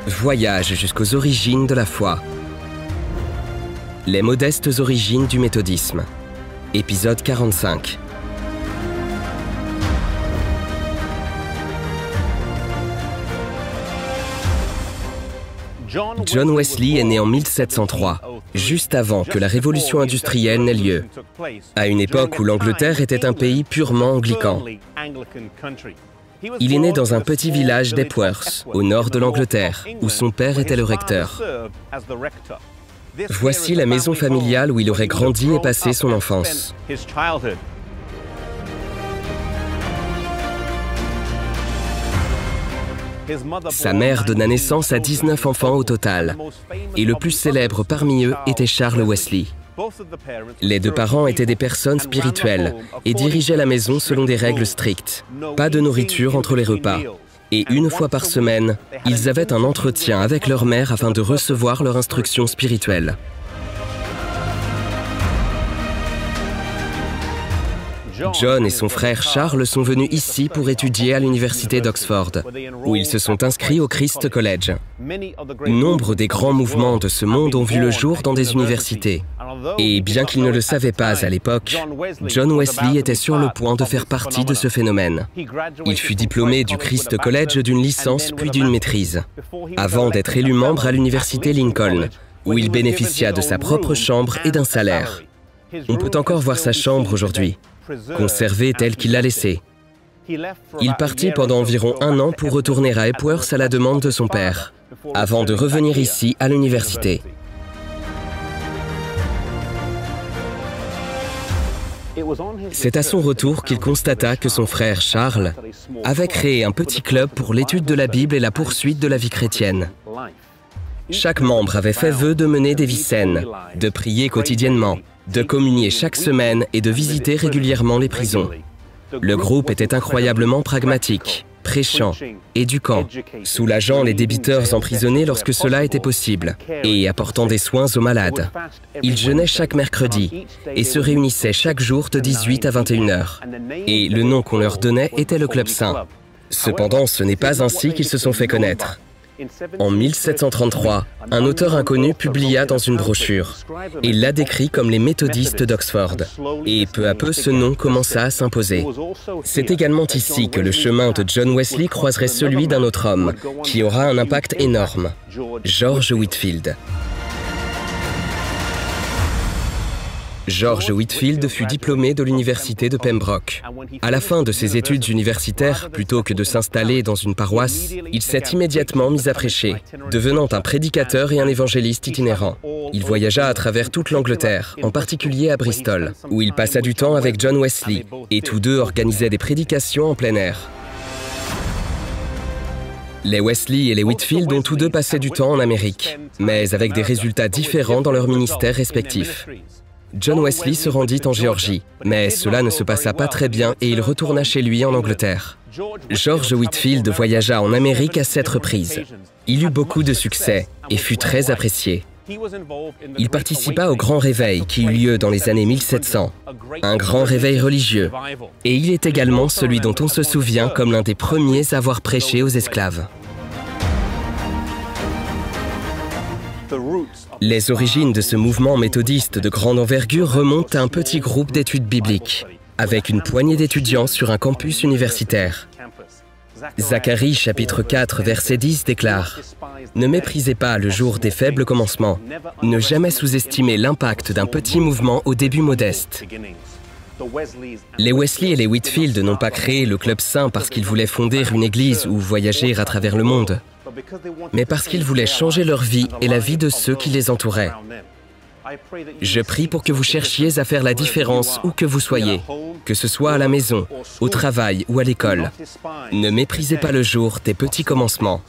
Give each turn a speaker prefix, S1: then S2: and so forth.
S1: Voyage jusqu'aux origines de la foi. Les modestes origines du méthodisme. Épisode 45. John Wesley est né en 1703, juste avant que la révolution industrielle n'ait lieu, à une époque où l'Angleterre était un pays purement anglican. Il est né dans un petit village d'Epworth, au nord de l'Angleterre, où son père était le recteur. Voici la maison familiale où il aurait grandi et passé son enfance. Sa mère donna naissance à 19 enfants au total, et le plus célèbre parmi eux était Charles Wesley. Les deux parents étaient des personnes spirituelles et dirigeaient la maison selon des règles strictes. Pas de nourriture entre les repas. Et une fois par semaine, ils avaient un entretien avec leur mère afin de recevoir leur instruction spirituelle. John et son frère Charles sont venus ici pour étudier à l'université d'Oxford, où ils se sont inscrits au Christ College. Nombre des grands mouvements de ce monde ont vu le jour dans des universités. Et bien qu'ils ne le savaient pas à l'époque, John Wesley était sur le point de faire partie de ce phénomène. Il fut diplômé du Christ College d'une licence puis d'une maîtrise, avant d'être élu membre à l'université Lincoln, où il bénéficia de sa propre chambre et d'un salaire. On peut encore voir sa chambre aujourd'hui, conservée telle qu'il l'a laissée. Il partit pendant environ 1 an pour retourner à Epworth à la demande de son père, avant de revenir ici à l'université. C'est à son retour qu'il constata que son frère Charles avait créé un petit club pour l'étude de la Bible et la poursuite de la vie chrétienne. Chaque membre avait fait vœu de mener des vies saines, de prier quotidiennement, de communier chaque semaine et de visiter régulièrement les prisons. Le groupe était incroyablement pragmatique, prêchant, éduquant, soulageant les débiteurs emprisonnés lorsque cela était possible et apportant des soins aux malades. Ils jeûnaient chaque mercredi et se réunissaient chaque jour de 18 à 21 heures. Et le nom qu'on leur donnait était le Club Saint. Cependant, ce n'est pas ainsi qu'ils se sont fait connaître. En 1733, un auteur inconnu publia dans une brochure. Il l'a décrit comme les méthodistes d'Oxford. Et peu à peu, ce nom commença à s'imposer. C'est également ici que le chemin de John Wesley croiserait celui d'un autre homme, qui aura un impact énorme, George Whitefield. George Whitefield fut diplômé de l'université de Pembroke. À la fin de ses études universitaires, plutôt que de s'installer dans une paroisse, il s'est immédiatement mis à prêcher, devenant un prédicateur et un évangéliste itinérant. Il voyagea à travers toute l'Angleterre, en particulier à Bristol, où il passa du temps avec John Wesley, et tous deux organisaient des prédications en plein air. Les Wesley et les Whitefield ont tous deux passé du temps en Amérique, mais avec des résultats différents dans leurs ministères respectifs. John Wesley se rendit en Géorgie, mais cela ne se passa pas très bien et il retourna chez lui en Angleterre. George Whitefield voyagea en Amérique à 7 reprises. Il eut beaucoup de succès et fut très apprécié. Il participa au Grand Réveil qui eut lieu dans les années 1700, un grand réveil religieux. Et il est également celui dont on se souvient comme l'un des premiers à avoir prêché aux esclaves. Les origines de ce mouvement méthodiste de grande envergure remontent à un petit groupe d'études bibliques, avec une poignée d'étudiants sur un campus universitaire. Zacharie, chapitre 4, verset 10 déclare « Ne méprisez pas le jour des faibles commencements, ne jamais sous-estimer l'impact d'un petit mouvement au début modeste. » Les Wesley et les Whitefield n'ont pas créé le Club Saint parce qu'ils voulaient fonder une église ou voyager à travers le monde, mais parce qu'ils voulaient changer leur vie et la vie de ceux qui les entouraient. Je prie pour que vous cherchiez à faire la différence où que vous soyez, que ce soit à la maison, au travail ou à l'école. Ne méprisez pas le jour des petits commencements.